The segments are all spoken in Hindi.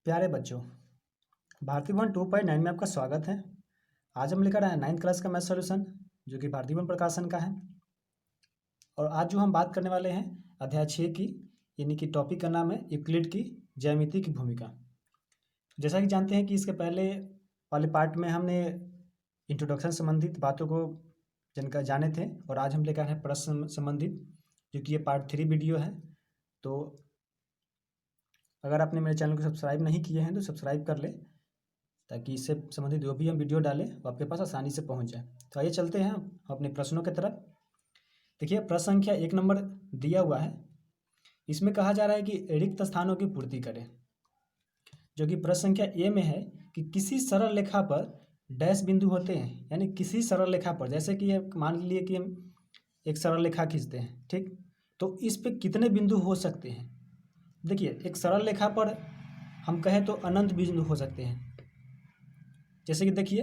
प्यारे बच्चों, भारतीय भवन 2.9 में आपका स्वागत है। आज हम लेकर आए 9th क्लास का मैथ सॉल्यूशन जो कि भारतीय भवन प्रकाशन का है। और आज जो हम बात करने वाले हैं अध्याय 6 की, यानी कि टॉपिक का नाम है यूक्लिड की ज्यामिति की भूमिका। जैसा कि जानते हैं कि इसके पहले वाले पार्ट में हमने इंट्रोडक्शन संबंधित बातों को जाने थे, और आज हम लेकर आए हैं प्रश्न संबंधित, जो कि ये पार्ट 3 वीडियो है। तो अगर आपने मेरे चैनल को सब्सक्राइब नहीं किए हैं तो सब्सक्राइब कर ले, ताकि इससे संबंधित जो भी हम वीडियो डालें वो आपके पास आसानी से पहुंच जाए। तो आइए चलते हैं हम अपने प्रश्नों की तरफ। देखिए, प्रश्न संख्या 1 नंबर दिया हुआ है। इसमें कहा जा रहा है कि रिक्त स्थानों की पूर्ति करें, जो कि प्रश्न संख्या ए में है कि किसी सरल रेखा पर डैश बिंदु होते हैं, यानी किसी सरल रेखा पर, जैसे कि मान लीजिए कि हम एक सरल रेखा खींचते हैं, ठीक, तो इस पे कितने बिंदु हो सकते हैं। देखिए, एक सरल रेखा पर हम कहें तो अनंत बिंदु हो सकते हैं। जैसे कि देखिए,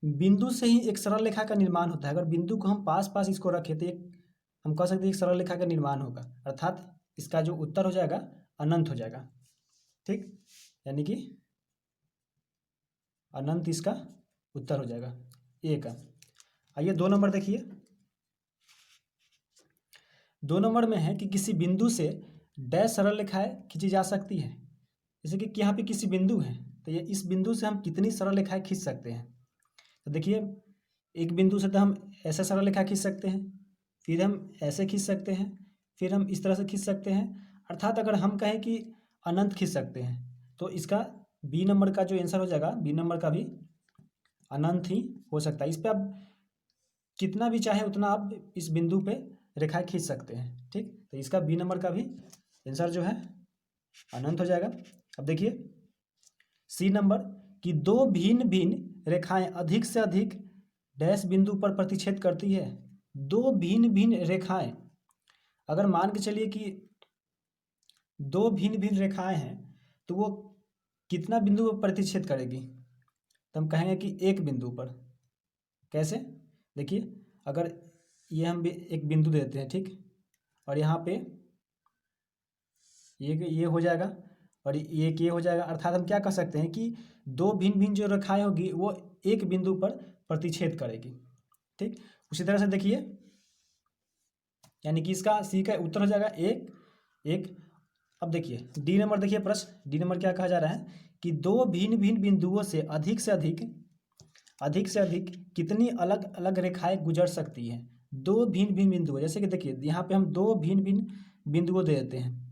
बिंदु से ही एक सरल रेखा का निर्माण होता है। अगर बिंदु को हम पास पास इसको रखें तो एक हम कह सकते हैं एक सरल रेखा का निर्माण होगा, अर्थात इसका जो उत्तर हो जाएगा अनंत हो जाएगा, ठीक, यानी कि अनंत इसका उत्तर हो जाएगा ए का। आइए 2 नंबर देखिए। 2 नंबर में है कि किसी बिंदु से डैश सरल रेखाएं खींची जा सकती है। जैसे कि यहाँ पे किसी बिंदु है, तो ये इस बिंदु से हम कितनी सरल रेखाएं खींच सकते हैं। तो देखिए, एक बिंदु से तो हम ऐसे सरल रेखा खींच सकते हैं, फिर हम ऐसे खींच सकते हैं, फिर हम इस तरह से खींच सकते हैं। अर्थात अगर हम कहें कि अनंत खींच सकते हैं, तो इसका बी नंबर का जो आंसर हो जाएगा, बी नंबर का भी अनंत ही हो सकता है। इस पर आप कितना भी चाहे उतना आप इस बिंदु पे रेखाएं खींच सकते हैं, ठीक। तो इसका बी नंबर का भी आंसर जो है अनंत हो जाएगा। अब देखिए सी नंबर कि दो भिन्न भिन्न रेखाएं अधिक से अधिक डैश बिंदु पर प्रतिच्छेद करती है। दो भिन्न भिन्न रेखाएं, अगर मान के चलिए कि दो भिन्न भिन्न रेखाएं हैं, तो वो कितना बिंदु पर प्रतिच्छेद करेगी, तो हम कहेंगे कि एक बिंदु पर। कैसे, देखिए, अगर ये हम भी एक बिंदु देते हैं, ठीक, और यहाँ पे ये हो जाएगा और ये हो जाएगा, अर्थात हम क्या कर सकते हैं कि दो भिन्न भिन्न जो रेखाएं होगी वो एक बिंदु पर प्रतिच्छेद करेगी, ठीक। उसी तरह से देखिए, यानी कि इसका सी का उत्तर हो जाएगा एक एक। अब देखिए डी नंबर, देखिए प्रश्न डी नंबर क्या कहा जा रहा है कि दो भिन्न भिन्न बिंदुओं से अधिक से अधिक कितनी अलग अलग रेखाएं गुजर सकती हैं। दो भिन्न भिन्न बिंदु, जैसे कि देखिए यहाँ पे हम दो भिन्न भिन्न बिंदुओं दे देते हैं,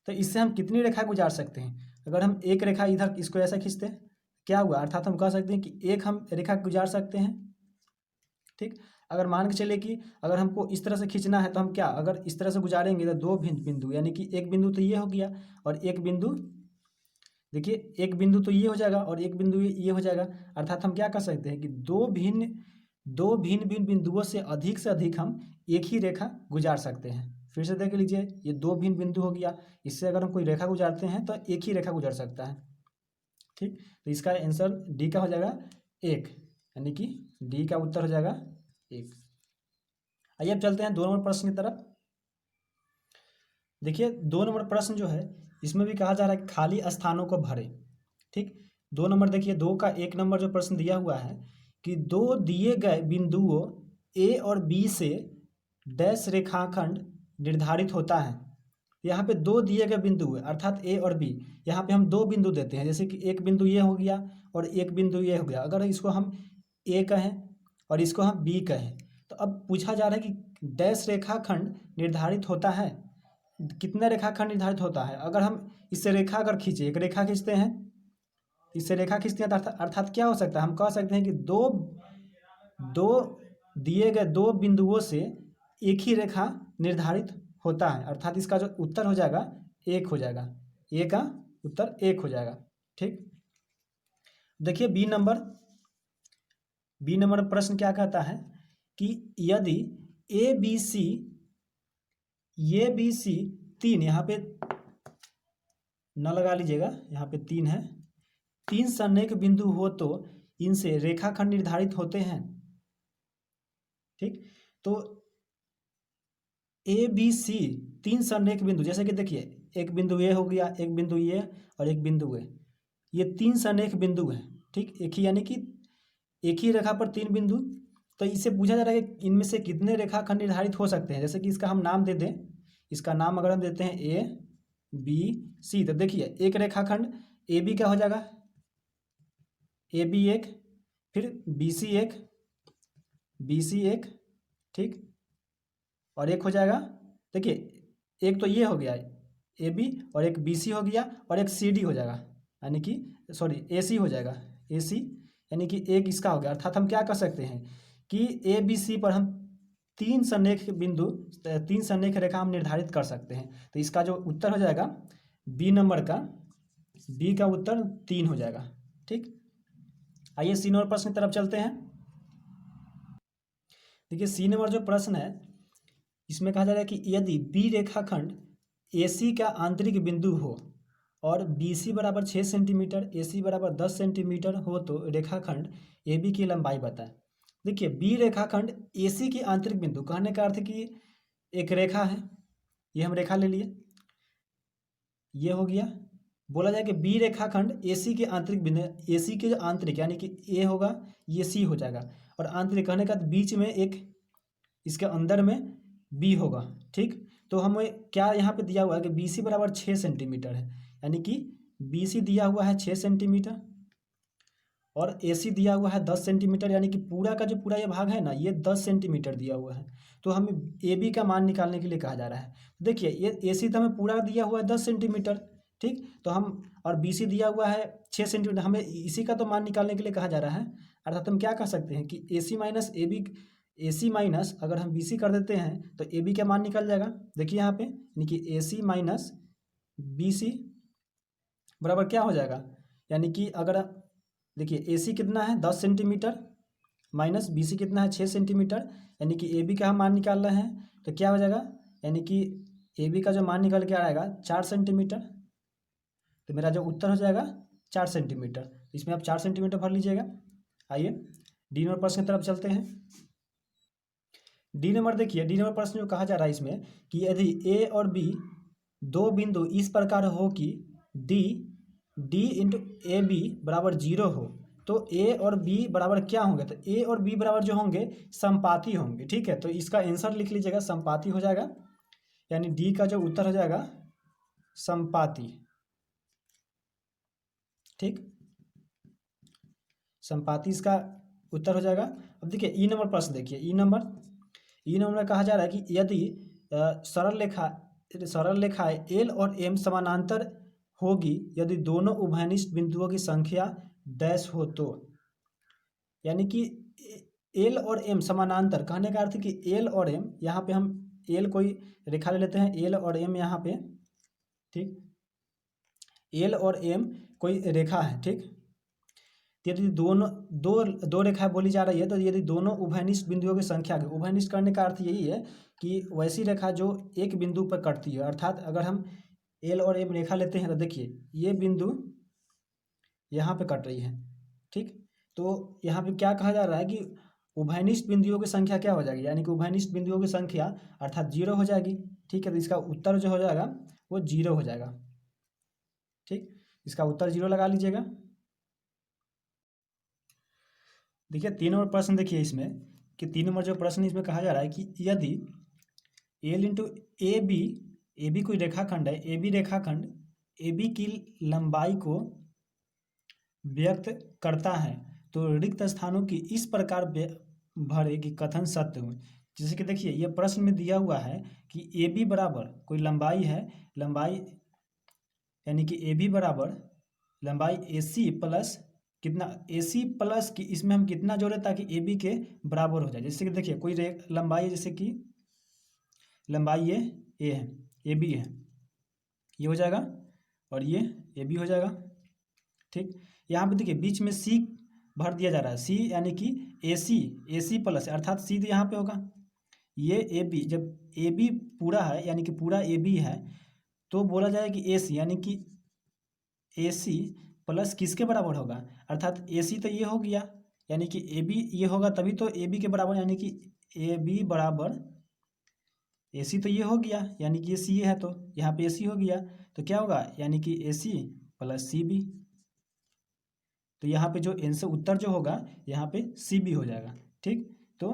तो इससे हम कितनी रेखा गुजार सकते हैं। अगर हम एक रेखा इधर इसको ऐसा खींचते हैं, क्या हुआ, अर्थात हम कह सकते हैं कि एक हम रेखा गुजार सकते हैं, ठीक। अगर मान के चले कि अगर हमको इस तरह से खींचना है, तो हम क्या, अगर इस तरह से गुजारेंगे तो दो भिन्न बिंदु, यानी कि एक बिंदु तो ये हो गया और एक बिंदु, देखिए एक बिंदु तो ये हो जाएगा और एक बिंदु ये हो जाएगा। अर्थात हम क्या कर सकते हैं कि दो भिन्न भिन्न बिंदुओं से अधिक हम एक ही रेखा गुजार सकते हैं। फिर से देख लीजिए, ये दो भिन्न बिंदु हो गया, इससे अगर हम कोई रेखा गुजारते हैं तो एक ही रेखा गुजर सकता है, ठीक। तो इसका आंसर डी का हो जाएगा एक, यानी कि डी का उत्तर हो जाएगा एक। आइए अब चलते हैं 2 नंबर प्रश्न की तरफ। देखिए 2 नंबर प्रश्न जो है, इसमें भी कहा जा रहा है कि खाली स्थानों को भरे, ठीक। 2 नंबर देखिए, 2 का 1 नंबर जो प्रश्न दिया हुआ है कि दो दिए गए बिंदुओं ए और बी से डैश रेखाखंड निर्धारित होता है। यहाँ पे दो दिए गए बिंदु है, अर्थात ए और बी। यहाँ पे हम दो बिंदु देते हैं, जैसे कि एक बिंदु ये हो गया और एक बिंदु ये हो गया। अगर इसको हम ए कहें और इसको हम बी कहें, तो अब पूछा जा रहा है कि डैश रेखाखंड निर्धारित होता है, कितना रेखाखंड निर्धारित होता है। अगर हम इससे रेखा अगर खींचे, एक रेखा खींचते हैं, इससे रेखा खींचते हैं, तो अर्थात क्या हो सकता है, हम कह सकते हैं कि दो दिए गए दो बिंदुओं से एक ही रेखा निर्धारित होता है। अर्थात इसका जो उत्तर हो जाएगा एक हो जाएगा, ए का उत्तर एक हो जाएगा, ठीक। देखिए बी नंबर प्रश्न क्या कहता है कि यदि ए बी सी तीन, यहाँ पे न लगा लीजिएगा, यहाँ पे तीन है, तीन सन्निहित बिंदु हो तो इनसे रेखाखंड निर्धारित होते हैं, ठीक। तो ए बी सी तीन सन्निहित बिंदु, जैसे कि देखिए एक बिंदु ए हो गया, एक बिंदु ए और एक बिंदु ए, ये 3 सनेख बिंदु हैं। ठीक, एक ही यानी कि एक ही रेखा पर 3 बिंदु। तो इससे पूछा जा रहा है कि इनमें से कितने रेखाखंड निर्धारित हो सकते हैं। जैसे कि इसका हम नाम दे दें, इसका नाम अगर हम देते हैं ए बी सी, तो देखिए एक रेखाखंड ए बी क्या हो जाएगा, ए बी एक, फिर बी सी एक, बी सी एक, ठीक, और एक हो जाएगा, देखिए एक तो ये हो गया ए बी, और एक बी सी हो गया, और एक सी डी हो जाएगा, यानी कि सॉरी ए सी हो जाएगा, ए सी, यानी कि एक इसका हो गया। अर्थात हम क्या कर सकते हैं कि ए बी सी पर हम 3 सनेख बिंदु, 3 सनेख रेखा हम निर्धारित कर सकते हैं। तो इसका जो उत्तर हो जाएगा बी नंबर का, बी का उत्तर 3 हो जाएगा। ठीक, आइए सी नंबर प्रश्न की तरफ चलते हैं। देखिए सी नंबर जो प्रश्न है इसमें कहा जा रहा है कि यदि बी रेखाखंड ए सी का आंतरिक बिंदु हो और बी सी बराबर 6 सेंटीमीटर, ए सी बराबर 10 सेंटीमीटर हो तो रेखाखंड ए बी की लंबाई बताएं। देखिए बी रेखाखंड ए सी की आंतरिक बिंदु, कहने का अर्थ कि एक रेखा है, ये हम रेखा ले लिए, ये हो गया। बोला जाए कि बी रेखाखंड ए सी के आंतरिक बिंदु, ए सी के जो आंतरिक यानी कि ए होगा, ये सी हो जाएगा, और आंतरिक कहने का बीच में एक, इसके अंदर में बी होगा। ठीक, तो हमें क्या यहाँ पे दिया हुआ है कि बी सी बराबर 6 सेंटीमीटर है, यानी कि बी सी दिया हुआ है 6 सेंटीमीटर और ए सी दिया हुआ है 10 सेंटीमीटर, यानी कि पूरा का जो पूरा ये भाग है ना, ये 10 सेंटीमीटर दिया हुआ है। तो हमें ए बी का मान निकालने के लिए कहा जा रहा है। देखिए ये ए सी तो हमें पूरा दिया हुआ है 10 सेंटीमीटर, ठीक, तो हम, और बी सी दिया हुआ है 6 सेंटीमीटर, हमें इसी का तो मान निकालने के लिए कहा जा रहा है। अर्थात हम क्या कर सकते हैं कि A C minus A B, A C minus अगर हम बी सी कर देते हैं तो ए बी का मान निकल जाएगा। देखिए यहाँ पे, यानी कि A C minus B C बराबर क्या हो जाएगा, यानी कि अगर देखिए ए सी कितना है 10 सेंटीमीटर माइनस बी सी कितना है 6 सेंटीमीटर, यानी कि ए बी का हम मान निकाल रहे हैं, तो क्या हो जाएगा, यानी कि ए बी का जो मान निकल के आएगा 4 सेंटीमीटर। तो मेरा जो उत्तर हो जाएगा 4 सेंटीमीटर, इसमें आप 4 सेंटीमीटर भर लीजिएगा। आइए डी नंबर प्रश्न की तरफ चलते हैं। डी नंबर देखिए, डी नंबर प्रश्न जो कहा जा रहा है इसमें कि यदि ए और बी दो बिंदु इस प्रकार हो कि D D into A B बराबर 0 हो तो ए और बी बराबर क्या होंगे, तो ए और बी बराबर जो होंगे समपाती होंगे। ठीक है, तो इसका आंसर लिख लीजिएगा, समपाती हो जाएगा, यानी डी का जो उत्तर हो जाएगा समपाती। ठीक, समपाती इसका उत्तर हो जाएगा। अब देखिए ई नंबर प्रश्न देखिए, ई नंबर में कहा जा रहा है कि यदि सरल रेखाएं एल और एम समानांतर होगी यदि दोनों उभयनिष्ठ बिंदुओं की संख्या डैश हो तो, यानी कि एल और एम समानांतर, कहने का अर्थ कि एल और एम, यहाँ पे हम एल कोई रेखा ले लेते हैं, एल और एम यहाँ पे, ठीक, एल और एम कोई रेखा है। ठीक, यदि दोनों दो रेखाएं बोली जा रही है तो यदि दोनों उभयनिष्ठ बिंदुओं की संख्या की, उभयनिष्ठ करने का अर्थ यही है कि वैसी रेखा जो एक बिंदु पर कटती है। अर्थात अगर हम एल और एम रेखा लेते हैं तो देखिए ये बिंदु यहाँ पे कट रही है। ठीक, तो यहाँ पे क्या कहा जा रहा है कि उभयनिष्ठ बिंदुओं की संख्या क्या हो जाएगी, यानी कि उभयनिष्ठ बिंदुओं की संख्या अर्थात 0 हो जाएगी। ठीक है, तो इसका उत्तर जो हो जाएगा वो 0 हो जाएगा। ठीक, इसका उत्तर 0 लगा लीजिएगा। देखिए 3 नंबर प्रश्न देखिए इसमें कि 3 नंबर जो प्रश्न इसमें कहा जा रहा है कि यदि एल इंटू ए बी कोई रेखाखंड है, ए बी रेखाखंड ए बी की लंबाई को व्यक्त करता है तो रिक्त स्थानों की इस प्रकार भरे कि कथन सत्य हो। जैसे कि देखिए ये प्रश्न में दिया हुआ है कि ए बी बराबर कोई लंबाई है, लंबाई यानी कि ए बी बराबर लंबाई ए सी प्लस कितना, ए सी प्लस की इसमें हम कितना जोड़े ताकि ए बी के बराबर हो जाए। जैसे कि देखिए कोई लंबाई है, जैसे कि लंबाई ये ए है, ए बी है, ये हो जाएगा और ये ए बी हो जाएगा। ठीक, यहाँ पे देखिए बीच में सी भर दिया जा रहा है, सी यानी कि ए सी प्लस, अर्थात सी तो यहाँ पे होगा, ये ए बी, जब ए बी पूरा है यानी कि पूरा ए बी है तो बोला जाए कि ए सी यानी कि ए सी प्लस किसके बराबर होगा, अर्थात ए सी तो ये हो गया, यानी कि ए बी ये होगा तभी तो ए बी के बराबर, यानी कि ए बी बराबर ए सी तो ये हो गया, यानी कि ये सी है तो यहाँ पे ए सी हो गया, तो क्या होगा, यानी कि AC प्लस CB। तो यहाँ पे जो आंसर उत्तर जो होगा यहाँ पे CB हो जाएगा। ठीक, तो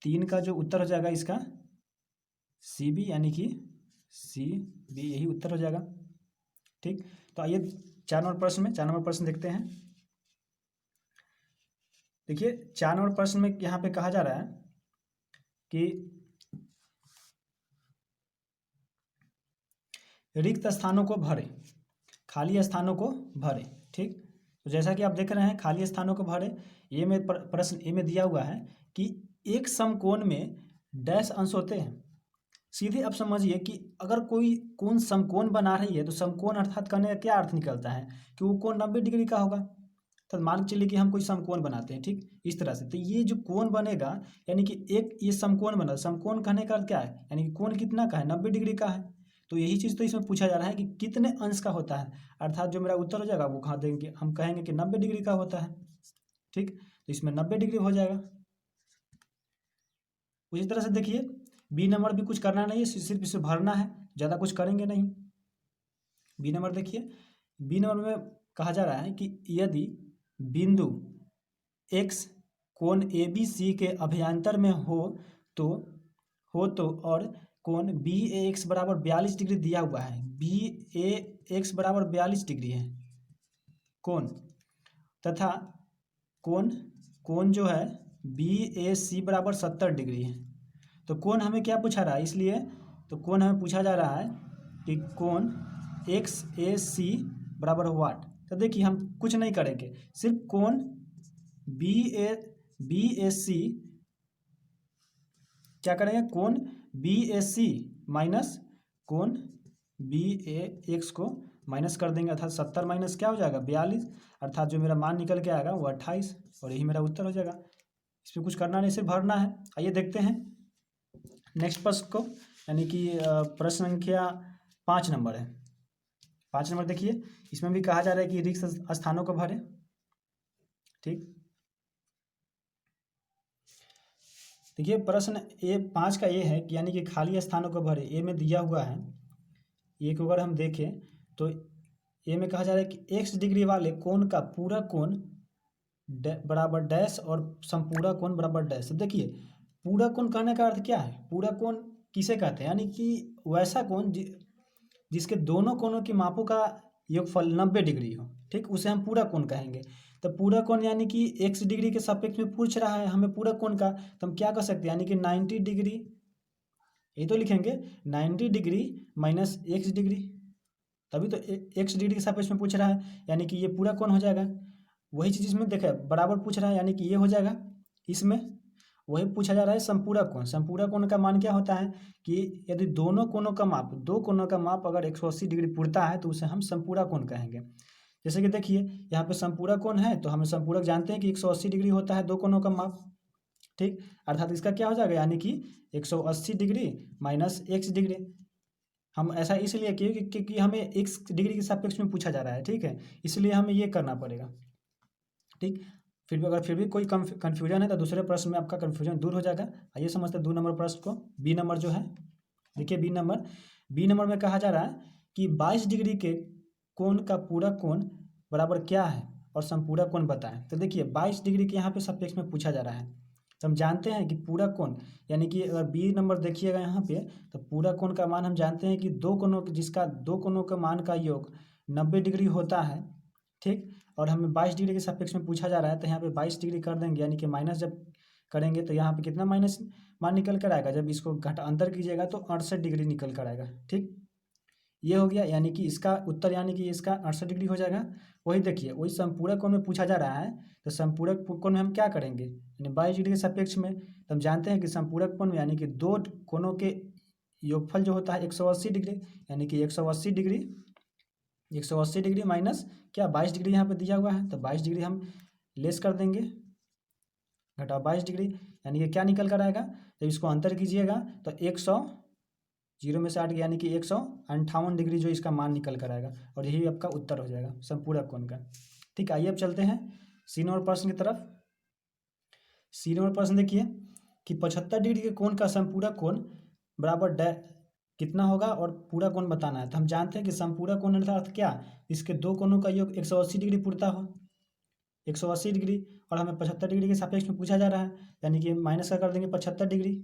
3 का जो उत्तर हो जाएगा इसका CB, यानी कि CB यही उत्तर हो जाएगा। ठीक, तो आइए 4 नंबर प्रश्न देखते हैं। देखिए 4 नंबर प्रश्न में यहाँ पे कहा जा रहा है कि रिक्त स्थानों को भरें, खाली स्थानों को भरें। ठीक, तो जैसा कि आप देख रहे हैं खाली स्थानों को भरें, ये में प्रश्न ए में दिया हुआ है कि एक समकोण में डैश अंश होते हैं। सीधे आप समझिए कि अगर कोई कोण समकोण बना रही है तो समकोण अर्थात कहने का क्या अर्थ निकलता है कि वो कोण 90 डिग्री का होगा। तो मान चलिए कि हम कोई समकोण बनाते हैं, ठीक, इस तरह से, तो ये जो कोण बनेगा यानी कि एक ये समकोण बना, समकोण कहने का अर्थ क्या है, यानी कि कोण कितना का है, 90 डिग्री का है। तो यही चीज़ तो इसमें पूछा जा रहा है कि कितने अंश का होता है, अर्थात जो मेरा उत्तर हो जाएगा वो कहाँ देंगे, हम कहेंगे कि 90 डिग्री का होता है। ठीक, तो इसमें 90 डिग्री हो जाएगा। उसी तरह से देखिए बी नंबर भी कुछ करना नहीं है, सिर्फ इसे भरना है, ज़्यादा कुछ करेंगे नहीं। बी नंबर देखिए, बी नंबर में कहा जा रहा है कि यदि बिंदु x कोण ABC के अभ्यंतर में तो और कोण BAX बराबर 42 डिग्री दिया हुआ है, BAX बराबर 42 डिग्री है कोण, तथा कोण जो है BAC बराबर 70 डिग्री है। तो कोण हमें क्या पूछा रहा है, इसलिए तो कोण हमें पूछा जा रहा है कि कोण XAC बराबर वाट। तो देखिए हम कुछ नहीं करेंगे, सिर्फ कोण BAC क्या करेंगे, कोण BAC माइनस कोण BAX को माइनस कर देंगे, अर्थात 70 माइनस क्या हो जाएगा 42, अर्थात जो मेरा मान निकल के आएगा वो 28, और यही मेरा उत्तर हो जाएगा। इसमें कुछ करना नहीं, सिर्फ भरना है। आइए देखते हैं नेक्स्ट प्रश्न को, यानी कि प्रश्न संख्या 5 नंबर है। 5 नंबर देखिए, इसमें भी कहा जा रहा है कि रिक्त स्थानों को भरें। ठीक, देखिए प्रश्न A5 का ये है कि यानी कि खाली स्थानों को भरें, ए में दिया हुआ है। ये को अगर हम देखें तो ए में कहा जा रहा है कि x डिग्री वाले कोण का पूरा कोण बराबर डैश और संपूरक कोण बराबर डैश। तो देखिए पूरा कोण कहने का अर्थ क्या है, पूरा कोण किसे कहते हैं, यानी कि वैसा कोण जिसके दोनों कोणों की मापों का योगफल 90 डिग्री हो। ठीक, उसे हम पूरा कोण कहेंगे। तो पूरा कोण यानी कि x डिग्री के सापेक्ष में पूछ रहा है हमें पूरा कोण का, तो हम क्या कर सकते हैं, यानी कि 90 डिग्री, ये तो लिखेंगे 90 डिग्री माइनस x डिग्री, तभी तो x डिग्री के सापेक्ष में पूछ रहा है, यानी कि ये पूरा कोण हो जाएगा। वही चीज़ इसमें देखे बराबर पूछ रहा है, यानी कि ये हो जाएगा। इसमें वही पूछा जा रहा है संपूरक कोण। संपूरक कोण का मान क्या होता है कि यदि दोनों कोणों का माप, दो कोणों का माप अगर 180 डिग्री पूरता है तो उसे हम संपूरक कोण कहेंगे। जैसे कि देखिए यहाँ पे संपूरक कोण है, तो हमें संपूरक जानते हैं कि 180 डिग्री होता है दो कोणों का माप। ठीक, अर्थात इसका क्या हो जाएगा, यानी कि 180 डिग्री माइनस x डिग्री। हम ऐसा इसलिए किए क्योंकि हमें x डिग्री के सापेक्ष में पूछा जा रहा है। ठीक है, इसलिए हमें ये करना पड़ेगा। ठीक, फिर भी कोई कन्फ्यूजन है तो दूसरे प्रश्न में आपका कन्फ्यूजन दूर हो जाएगा। आइए समझते हैं 2 नंबर प्रश्न को। बी नंबर जो है, देखिए बी नंबर में कहा जा रहा है कि 22 डिग्री के कोण का पूरा कोण बराबर क्या है और संपूरक कोण बताएं। तो देखिए 22 डिग्री के यहाँ पे सापेक्ष में पूछा जा रहा है, तो हम जानते हैं कि पूरा कोण, यानी कि अगर बी नंबर देखिएगा यहाँ पे, तो पूरा कोण का मान हम जानते हैं कि दो कोणों का मान का योग 90 डिग्री होता है। ठीक, और हमें 22 डिग्री के सापेक्ष में पूछा जा रहा है, तो यहाँ पे 22 डिग्री कर देंगे, यानी कि माइनस जब करेंगे तो यहाँ पे कितना माइनस मान निकल कर आएगा, जब इसको घटा अंतर कीजिएगा तो 68 डिग्री निकल कर आएगा। ठीक, ये हो गया, यानी कि इसका उत्तर यानी कि इसका 68 डिग्री हो जाएगा। वही देखिए वही संपूरक कोण में पूछा जा रहा है, तो संपूरक कोण में हम क्या करेंगे, यानी 22 डिग्री के सापेक्ष में, तो हम जानते हैं कि संपूरक कोण में यानी कि दो कोणों के योगफल जो होता है 180 डिग्री, यानी कि 180 डिग्री माइनस क्या 22 डिग्री यहाँ पे दिया हुआ है, तो 22 डिग्री हम लेस कर देंगे, घटाओ 22 डिग्री, यानी कि क्या निकल कर आएगा, जब इसको अंतर कीजिएगा तो 100 0 में से 8 यानी कि 158 डिग्री जो इसका मान निकल कर आएगा, और यही आपका उत्तर हो जाएगा संपूरक कोण का। ठीक, आइए अब चलते हैं सी नंबर प्रश्न की तरफ। सी नंबर प्रश्न देखिए कि 75 डिग्री के कोण का संपूरक कोण बराबर कितना होगा और पूरा कोण बताना है। तो हम जानते हैं कि समपूरा कोण अर्थात क्या, इसके दो कोणों का योग 180 डिग्री पूरता हो, 180 डिग्री, और हमें 75 डिग्री के सापेक्ष में पूछा जा रहा है, यानी कि माइनस का कर देंगे 75 डिग्री।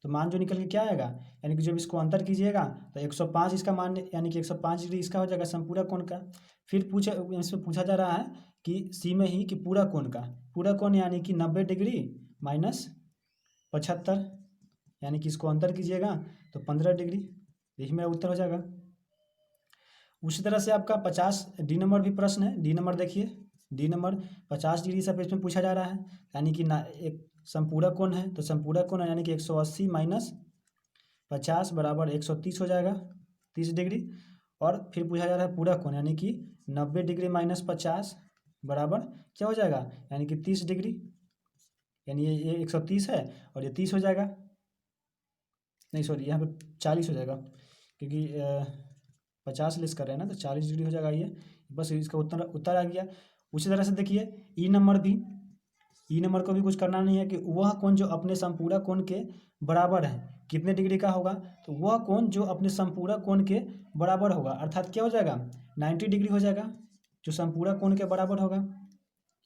तो मान जो निकल के क्या आएगा, यानी कि जब इसको अंतर कीजिएगा तो 105 इसका मान, यानी कि 105 डिग्री इसका हो जाएगा संपूरा कोण का। फिर इसमें पूछा जा रहा है कि सी में ही कि पूरा कोण का, पूरा कोण यानी कि 90 डिग्री माइनस 75, यानी कि इसको अंतर कीजिएगा तो 15 डिग्री, यही मेरा उत्तर हो जाएगा। उसी तरह से आपका 50 डी नंबर भी प्रश्न है। डी नंबर देखिए, डी नंबर 50 डिग्री सापेक्ष में पूछा जा रहा है, यानी कि ना एक समपूरा कोण है, तो समपूरा कोण यानी कि 180 माइनस 50 बराबर 130 हो जाएगा, 30 डिग्री। और फिर पूछा जा रहा है पूरा कोण, यानी कि 90 डिग्री माइनस 50 बराबर क्या हो जाएगा, यानी कि 30 डिग्री, यानी ये 130 है और ये 30 हो जाएगा, नहीं सॉरी यहाँ पे 40 हो जाएगा, क्योंकि 50 लेस कर रहे हैं ना, तो 40 डिग्री हो जाएगा ये, बस इसका उत्तर आ गया। उसी तरह से देखिए ई नंबर भी, ई नंबर को भी कुछ करना नहीं है कि वह कोण जो अपने समपूरा कोण के बराबर है, कितने डिग्री का होगा, तो वह कोण जो अपने समपूरा कोण के बराबर होगा, अर्थात क्या हो जाएगा 90 डिग्री हो जाएगा, जो समपूरा कोण के बराबर होगा,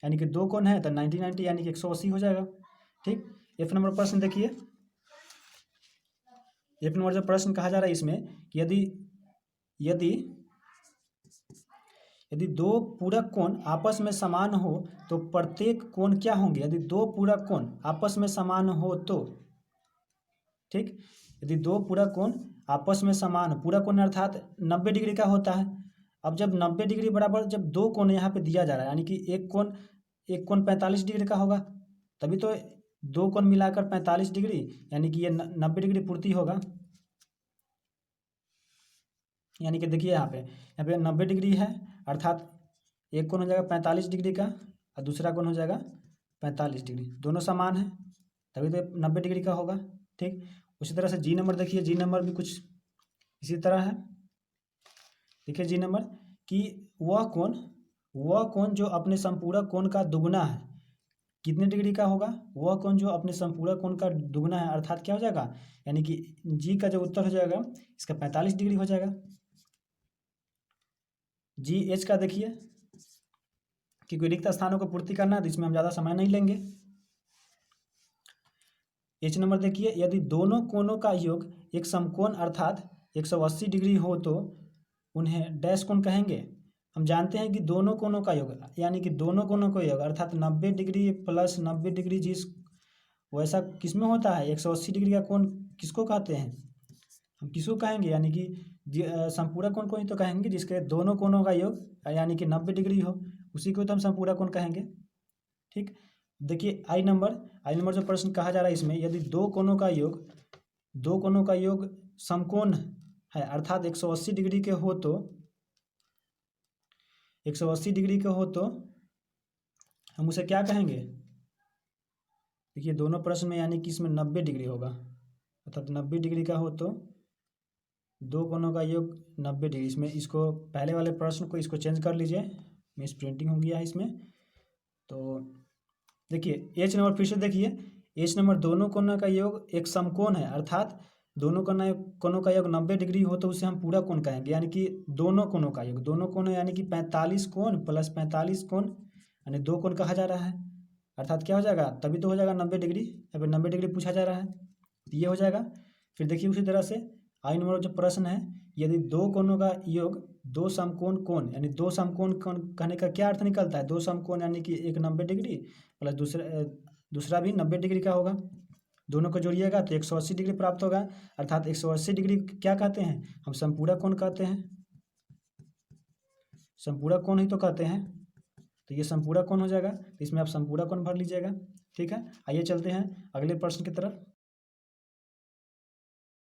यानी कि दो कोण है तो 90 90 यानी कि 180 हो जाएगा। ठीक, एफ नंबर प्रश्न देखिए, एफ नंबर जो प्रश्न कहा जा रहा है इसमें कि यदि दो पूरक कोण आपस में समान हो तो प्रत्येक कोण क्या होंगे, यदि दो पूरक कोण आपस में समान हो तो, ठीक, यदि दो पूरक कोण आपस में समान, पूरक कोण अर्थात 90 डिग्री का होता है। अब जब 90 डिग्री बराबर, जब दो कोण यहाँ पे दिया जा रहा है, यानी कि एक कोण 45 डिग्री का होगा, तभी तो दो कोण मिलाकर 45 डिग्री, यानी कि ये 90 डिग्री पूर्ति होगा। यानी कि देखिए यहाँ पे 90 डिग्री है, अर्थात एक कोण हो जाएगा 45 डिग्री का और दूसरा कोण हो जाएगा 45 डिग्री, दोनों समान है, तभी तो 90 डिग्री का होगा। ठीक, उसी तरह से जी नंबर देखिए, जी नंबर भी कुछ इसी तरह है। देखिए जी नंबर कि वह कोण जो अपने संपूरक कोण का दुगुना है, कितने डिग्री का होगा, वह कोण जो अपने संपूरक कोण का दुगुना है, अर्थात क्या हो जाएगा, यानी कि जी का जो उत्तर हो जाएगा इसका 45 डिग्री हो जाएगा। जी एच का देखिए कि कोई रिक्त स्थानों को पूर्ति करना है, तो इसमें हम ज़्यादा समय नहीं लेंगे। एच नंबर देखिए, यदि दोनों कोणों का योग एक समकोण अर्थात 180 डिग्री हो तो उन्हें डैश कोण कहेंगे। हम जानते हैं कि दोनों कोणों का योग, यानी कि दोनों कोणों का योग अर्थात 90 डिग्री प्लस 90 डिग्री, जिस वैसा किस में होता है, 180 डिग्री का कोण किसको कहते हैं, हम किसको कहेंगे, यानी कि संपूरक कोण को ही तो कहेंगे, जिसके दोनों कोणों का योग यानी कि 90 डिग्री हो, उसी को तो हम संपूरक कोण कहेंगे। ठीक, देखिए आई नंबर जो प्रश्न कहा जा रहा है इसमें, यदि दो कोणों का योग समकोण है, अर्थात 180 डिग्री के हो तो 180 डिग्री के हो तो हम उसे क्या कहेंगे, देखिए दोनों प्रश्न में, यानी कि इसमें 90 डिग्री होगा, अर्थात 90 डिग्री का हो तो दो कोणों का योग 90 डिग्री, इसमें इसको पहले वाले प्रश्न को इसको चेंज कर लीजिए, मिस प्रिंटिंग हो गया है इसमें। तो देखिए एच नंबर फिर से देखिए, एच नंबर दोनों कोणों का योग एक समकोण है, अर्थात दोनों कोणों का योग 90 डिग्री हो तो उसे हम पूरा कोण कहेंगे, यानी कि दोनों कोणों का योग, दोनों कोण यानी कि 45 कोण प्लस 45 कोण, यानी दो कोण कहा जा रहा है, अर्थात क्या हो जाएगा, तभी तो हो जाएगा 90 डिग्री, यहाँ पे 90 डिग्री पूछा जा रहा है, तो ये हो जाएगा। फिर देखिए उसी तरह से आई नंबर जो प्रश्न है, यदि दो कोणों का योग दो समकोण कोण, यानी दो समकोण कोण कहने का क्या अर्थ निकलता है, दो समकोण यानी कि एक 90 डिग्री प्लस दूसरा भी 90 डिग्री का होगा, दोनों को जोड़िएगा तो 180 डिग्री प्राप्त होगा, अर्थात 180 डिग्री क्या कहते हैं, हम संपूरक कोण कहते हैं, संपूरक कोण ही तो कहते हैं, तो ये संपूरक कोण हो जाएगा, तो इसमें आप संपूरक कोण भर लीजिएगा। ठीक है, आइए चलते हैं अगले प्रश्न की तरफ।